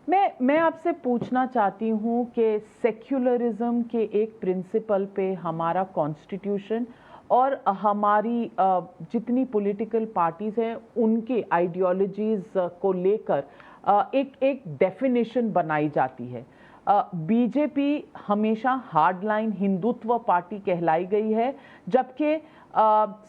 मैं आपसे पूछना चाहती हूँ कि सेक्युलरिज्म के एक प्रिंसिपल पे हमारा कॉन्स्टिट्यूशन और हमारी जितनी पॉलिटिकल पार्टीज हैं उनके आइडियोलॉजीज को लेकर एक एक डेफिनेशन बनाई जाती है। बीजेपी हमेशा हार्डलाइन हिंदुत्व पार्टी कहलाई गई है, जबकि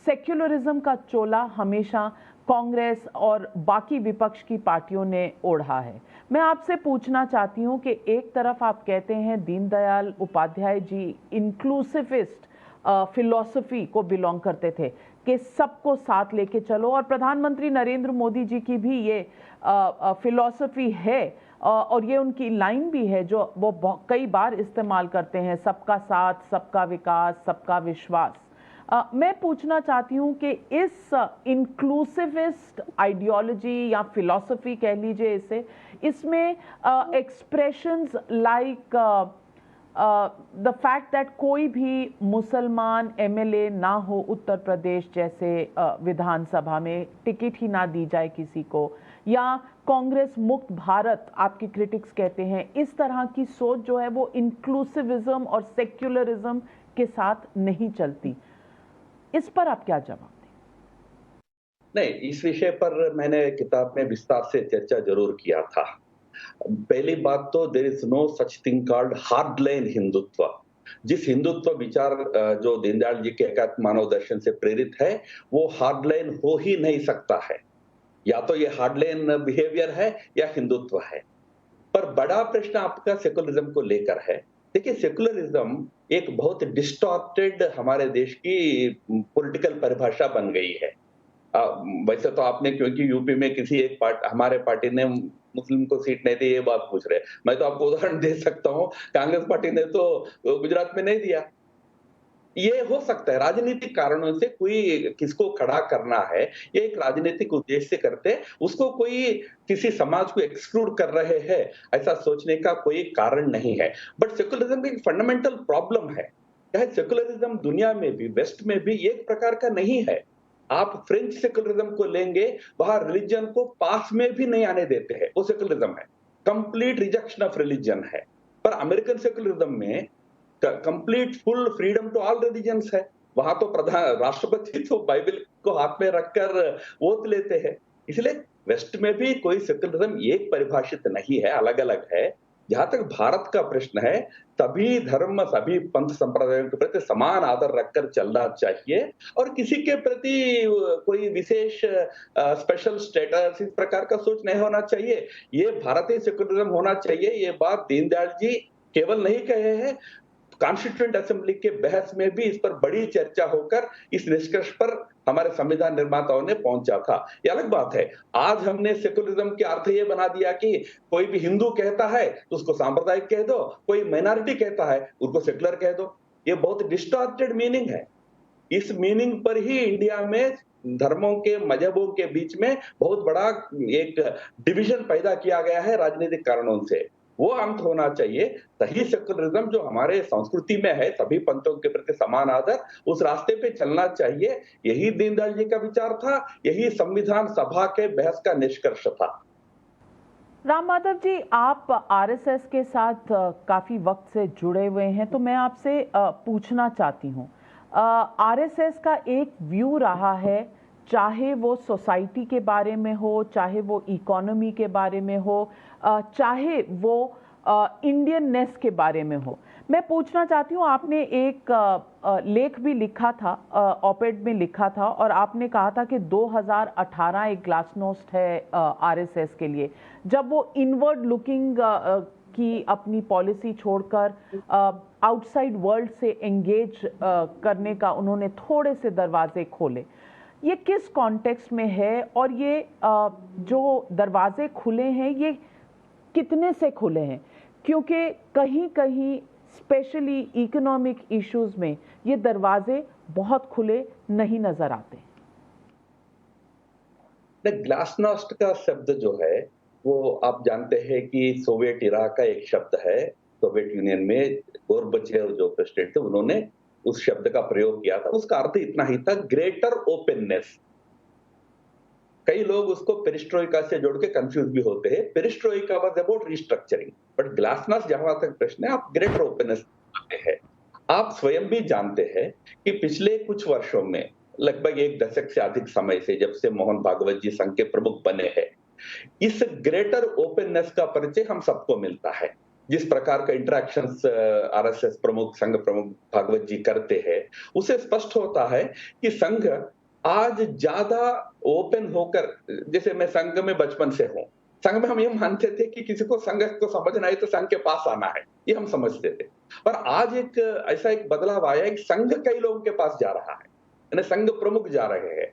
सेक्युलरिज्म का चोला हमेशा कांग्रेस और बाकी विपक्ष की पार्टियों ने ओढ़ा है। मैं आपसे पूछना चाहती हूं कि एक तरफ आप कहते हैं दीनदयाल उपाध्याय जी इंक्लूसिविस्ट फिलॉसफी को बिलोंग करते थे कि सबको साथ लेके चलो, और प्रधानमंत्री नरेंद्र मोदी जी की भी ये फिलॉसफी है और ये उनकी लाइन भी है जो वो कई बार इस्तेमाल करते हैं, सबका साथ, सबका विकास, सबका विश्वास। मैं पूछना चाहती हूं कि इस इंक्लूसिविस्ट आइडियोलॉजी या फिलॉसफी कह लीजिए इसे, इसमें expressions like the fact that कोई भी मुसलमान एमएलए ना हो उत्तर प्रदेश जैसे विधानसभा में, टिकट ही ना दी जाए किसी को, या कांग्रेस मुक्त भारत आपके क्रिटिक्स कहते हैं, इस तरह की सोच जो है वो इंक्लूसिविज्म और सेक्युलरिज्म के साथ नहीं चलती। इस पर आप क्या जवाब दें? नहीं, इस विषय पर मैंने किताब में विस्तार से चर्चा जरूर किया था। पहली बात तो there is no such thing called hardline Hindutva. जिस हिंदुत्व विचार जो दीनदयाल जी के एकात्म मानव दर्शन से प्रेरित है, वो हार्डलाइन हो ही नहीं सकता है। या तो ये हार्डलाइन बिहेवियर है या हिंदुत्व है। पर बड़ा प्रश्न आपका सेकुलरिज्म को लेकर है। देखिए, सेकुलरिज्म एक बहुत डिस्टॉर्टेड हमारे देश की पॉलिटिकल परिभाषा बन गई है। अ, वैसे तो आपने, क्योंकि यूपी में किसी एक हमारे पार्टी ने मुस्लिम को सीट नहीं दी, ये बात पूछ रहे हैं। मैं तो आपको उदाहरण दे सकता हूँ, कांग्रेस पार्टी ने तो गुजरात में नहीं दिया। ये हो सकता है राजनीतिक कारणों से कोई किसको खड़ा करना है, ये एक राजनीतिक उद्देश्य से करते हैं। उसको कोई किसी समाज को एक्सक्लूड कर रहे हैं, ऐसा सोचने का कोई कारण नहीं है। बट सेकुलरिज्म की एक फंडामेंटल प्रॉब्लम है। चाहे सेकुलरिज्म दुनिया में भी, वेस्ट में भी एक प्रकार का नहीं है। आप फ्रेंच सेकुलरिज्म को लेंगे, वहां रिलीजन को पास में भी नहीं आने देते हैं, वो सेकुलरिज्म है। कंप्लीट रिजेक्शन ऑफ रिलीजन है। पर अमेरिकन सेकुलरिज्म में complete full freedom to all religions है। वहां तो प्रधान राष्ट्रपति तो बाइबल को हाथ में रखकर ओथ लेते हैं। इसलिए वेस्ट में भी कोई सेकुलरिज्म एक परिभाषित नहीं है, अलग अलग है। जहां तक भारत का प्रश्न है, सभी धर्म, सभी पंथ संप्रदायों के प्रति समान आदर रखकर चलना चाहिए, और किसी के प्रति कोई विशेष स्पेशल स्टेटस इस प्रकार का सोच नहीं होना चाहिए। ये भारतीय सेकुलरिज्म होना चाहिए। ये बात दीनदयाल जी केवल नहीं कहे हैं, कॉन्स्टिट्यूएंट असेंबली के बहस में भी इस पर बड़ी चर्चा होकर इस निष्कर्ष पर हमारे संविधान निर्माताओं ने पहुंचा था। ये अलग बात है। आज हमने सेकुलरिज्म के अर्थ ये बना दिया कि कोई भी हिंदू कहता है तो उसको सांप्रदायिक कह दो, कोई माइनॉरिटी कहता है उनको सेकुलर कह दो। ये बहुत डिस्टॉर्टेड मीनिंग है। इस मीनिंग पर ही इंडिया में धर्मों के, मजहबों के बीच में बहुत बड़ा एक डिवीजन पैदा किया गया है राजनीतिक कारणों से। वो अंत होना चाहिए। सही सेकुलरिज्म जो हमारे संस्कृति में है, सभी पंथों के प्रति समान आदर, उस रास्ते पे चलना चाहिए। यही दीनदयाल जी का विचार था, यही संविधान सभा के बहस का निष्कर्ष था। राम माधव जी, आप आरएसएस के साथ काफी वक्त से जुड़े हुए हैं, तो मैं आपसे पूछना चाहती हूँ, आरएसएस का एक व्यू रहा है, चाहे वो सोसाइटी के बारे में हो, चाहे वो इकोनॉमी के बारे में हो, चाहे वो इंडियननेस के बारे में हो। मैं पूछना चाहती हूँ, आपने एक लेख भी लिखा था, ऑपेड में लिखा था, और आपने कहा था कि 2018 एक ग्लासनोस्ट है आरएसएस के लिए, जब वो इनवर्ड लुकिंग की अपनी पॉलिसी छोड़कर आउटसाइड वर्ल्ड से एंगेज करने का उन्होंने थोड़े से दरवाजे खोले। ये किस कॉन्टेक्स्ट में है, और ये जो दरवाजे खुले हैं ये कितने से खुले हैं? क्योंकि कहीं कहीं स्पेशली इकोनॉमिक इश्यूज में ये दरवाजे बहुत खुले नहीं नजर आते। ग्लासनोस्ट का शब्द जो है, वो आप जानते हैं कि सोवियत इरा का एक शब्द है। सोवियत यूनियन में गोर्बचेव जो प्रेसिडेंट थे, उन्होंने उस शब्द का प्रयोग किया था। उसका अर्थ इतना ही था, ग्रेटर ओपननेस। कई लोग उसको पेरिस्ट्रोइका से जोड़ के कंफ्यूज भी होते हैं। पेरिस्ट्रोइका was about restructuring, but glasnost जहां तक प्रश्न है, आप ग्रेटर ओपननेस हैं। आप स्वयं भी जानते हैं कि पिछले कुछ वर्षों में, लगभग एक दशक से अधिक समय से, जब से मोहन भागवत जी संघ के प्रमुख बने हैं, इस ग्रेटर ओपननेस का परिचय हम सबको मिलता है। जिस प्रकार का इंटरेक्शंस आरएसएस प्रमुख, संघ प्रमुख भागवत जी करते हैं, उससे स्पष्ट होता है कि संघ आज ज्यादा ओपन होकर, जैसे मैं संघ में बचपन से हूं, संघ में हम ये मानते थे कि किसी को संघ को समझना है तो संघ के पास आना है, ये हम समझते थे। पर आज एक ऐसा एक बदलाव आया है कि संघ कई लोगों के पास जा रहा है, यानी संघ प्रमुख जा रहे हैं,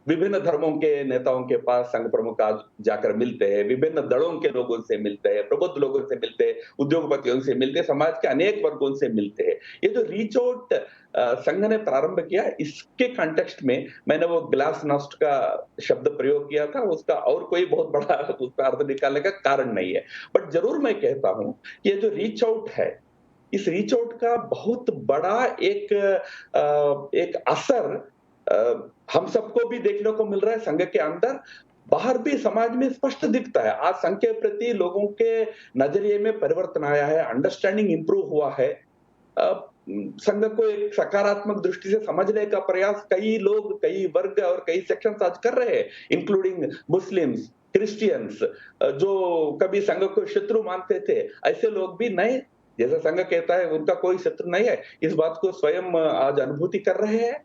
विभिन्न धर्मों के नेताओं के पास संघ प्रमुख आज जाकर मिलते हैं, विभिन्न दलों के लोगों से मिलते हैं, प्रबुद्ध लोगों से मिलते हैं, उद्योगपतियों से मिलते हैं, समाज के अनेक वर्गों से मिलते हैं। ये जो रीच आउट संघ ने प्रारंभ किया, इसके कॉन्टेक्स्ट में मैंने वो ग्लासनोस्ट का शब्द प्रयोग किया था, उसका और कोई बहुत बड़ा उसका अर्थ निकालने का कारण नहीं है। बट जरूर मैं कहता हूं कि ये जो रीच आउट है, इस रीच आउट का बहुत बड़ा एक असर अ, हम सबको भी देखने को मिल रहा है संघ के अंदर, बाहर भी समाज में स्पष्ट दिखता है। आज संघ के प्रति लोगों के नजरिए में परिवर्तन आया है, अंडरस्टैंडिंग इंप्रूव हुआ है। संघ को एक सकारात्मक दृष्टि से समझने का प्रयास कई लोग, कई वर्ग और कई सेक्शंस आज कर रहे हैं, इंक्लूडिंग मुस्लिम्स, क्रिश्चियंस, जो कभी संघ को शत्रु मानते थे, ऐसे लोग भी नए, जैसा संघ कहता है उनका कोई शत्रु नहीं है, इस बात को स्वयं आज अनुभूति कर रहे हैं।